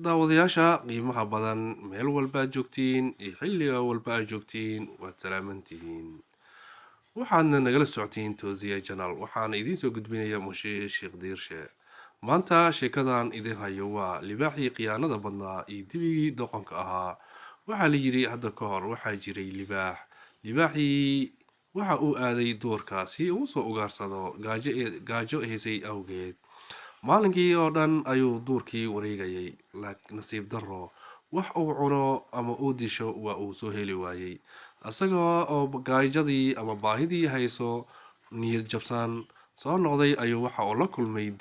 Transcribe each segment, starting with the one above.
daawadayaasha qiimaha badan meel walba aad joogtiin iyo xilliga walba aad joogtiin waad salaamantihiin waxaadna nagala socotiin toosiya janaal waxaana idiin soo gudbinaya mushe sheekh diirshe maanta sheekadan idin hayo waa libaaxii khiyaanada badnaa iyo dibigii doqonka ahaa. waxaa la yidhi hadda ka hor waxaa jiray libaaxii waxa uu aaday duurka si uu soo ugaarsado gaajo haysay awgeed. maalinkii oo dhan ayuu duurkii wareegayay, nasiib darro wax uu cuno ama uu disho waa uu soo heli waayey. isaga oo gaajadii ama baahidii hayso niyad jabsan soo noqday ayuu waxa uu la kulmay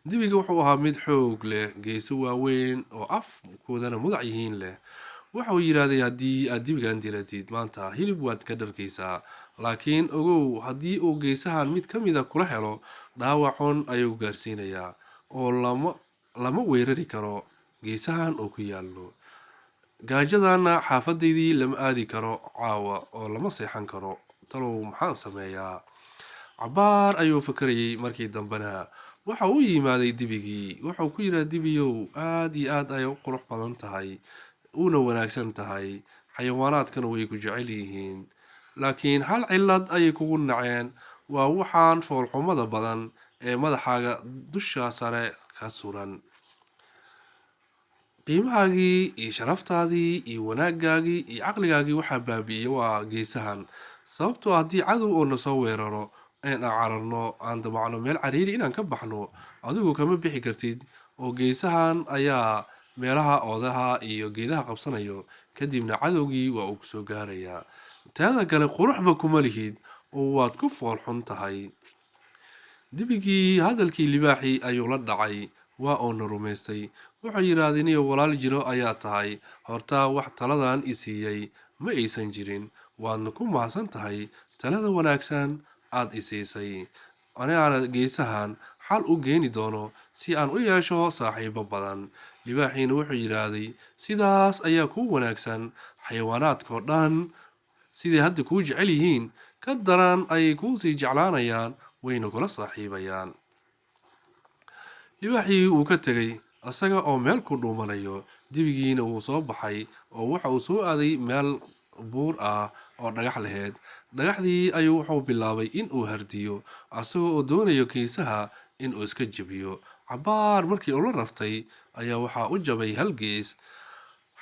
dibiga wuxuu ahaa mid xoog leh, geeso waaweyn oo afkoodana mudac yihiin leh. waxa uu yidhaahday haddii aad dibigan dilatid maanta hilib waad ka dharkaysaa, laakiin ogow haddii uu geesahan mid ka mida kula helo dhaawac xun ayuu gaarsiinayaa oo lama weerari karo geesahan oo ku yaallo. gaajadana xaafadaydii lama aadi karo caawa oo lama seexan karo, talow maxaan sameeyaa? cabaar ayuu fakarayay. markii dambena waxa uu yimaaday dibigii. wuxuu ku yidhaha dibiyow, aad iyo aad ayay u qurux badan tahay una wanaagsan tahay, xayawaanaadkana way ku jecel yihiin, laakiin hal cillad ayay kugu naceen, waa waxaan foolxumada badan ee madaxaaga dusha sare ka suran. qiimahaagii iyo sharaftaadii iyo wanaagaagii iyo caqligaagii waxaa baabi'iyey waa geesahan. sababtoo haddii cadow oo na soo weeraro aan cararno aan damacno meel cariiri inaan ka baxno, adigu kama bixi kartid oo geesahan ayaa meelaha oodaha iyo geedaha qabsanayo, kadibna cadowgii waa uu kusoo gaarayaa. taada kale quruxba kuma lihid oo waad ku fool xun tahay. dibigii hadalkii libaaxii ayuu la dhacay, waa uuna rumaystay. wuxuu yidhaahday niyo walaal jiro ayaa tahay, hortaa wax taladan i siiyey ma aysan jirin, waadna ku mahadsan tahay talada wanaagsan aad i siisay. anigaana geesahan xal u geeni doono si aan u yeesho saaxiibo badan. libaaxiina wuxuu yidhaahday sidaas ayaa kuu wanaagsan, xayawaanaadkao dhan siday hadda kuu jecel yihiin ka daran ayay kuu sii jeclaanayaan, wayna kula saaxiibayaan. libaaxii wuu ka tegay isaga oo meel ku dhuumanayo. dibigiina wuu soo baxay oo waxa uu soo aaday meel buur ah oo dhagax lahayd. dhagaxdii ayuu wuxuu bilaabay in uu hardiyo asagoo oo doonayo geesaha in uu iska jebiyo. cabaar markii uu la raftay ayaa waxaa u jabay hal gees.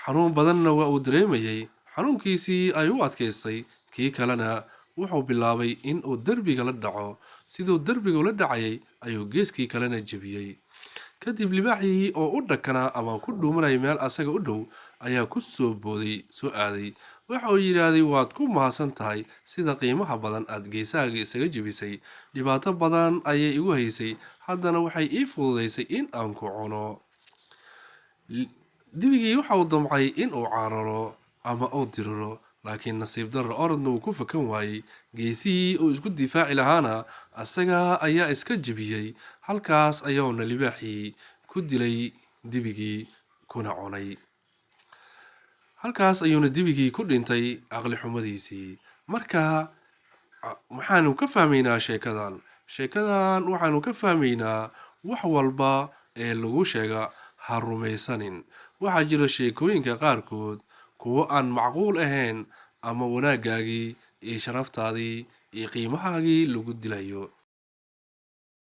xanuun badanna waa uu dareemayay. xanuunkiisii ayuu u adkaystay. kii kalena wuxuu bilaabay in uu derbiga la dhaco. siduu derbiga ula dhacayay ayuu geeskii kalena jebiyey. kadib libaaxii oo u dhakanaa ama ku dhuumanaya meel asaga u dhow ayaa ku soo aaday. waxa uu yidhaahday waad ku mahadsan tahay sida qiimaha badan aad geesahaaga isaga jebisay. dhibaato badan ayay igu haysay, haddana waxay ii fududaysay in aan ku cuno. dibigii waxa uu damcay in uu cararo ama uu diriro, laakiin nasiib darro orodna wuu ku fakan waayey. geesihii uu isku difaaci lahaana asaga ayaa iska jebiyey. halkaas ayauna libaaxii ku dilay dibigii kuna cunay. halkaas ayuuna dibigii ku dhintay caqli xumadiisii. marka waxaanu ka fahmaynaa sheekadan waxaanu ka fahmaynaa wax walba ee lagu sheega ha rumaysanin. waxaa jira sheekooyinka qaarkood kuwo aan macquul ahayn ama wanaagaagii iyo sharaftaadii iyo qiimahaagii lagu dilayo.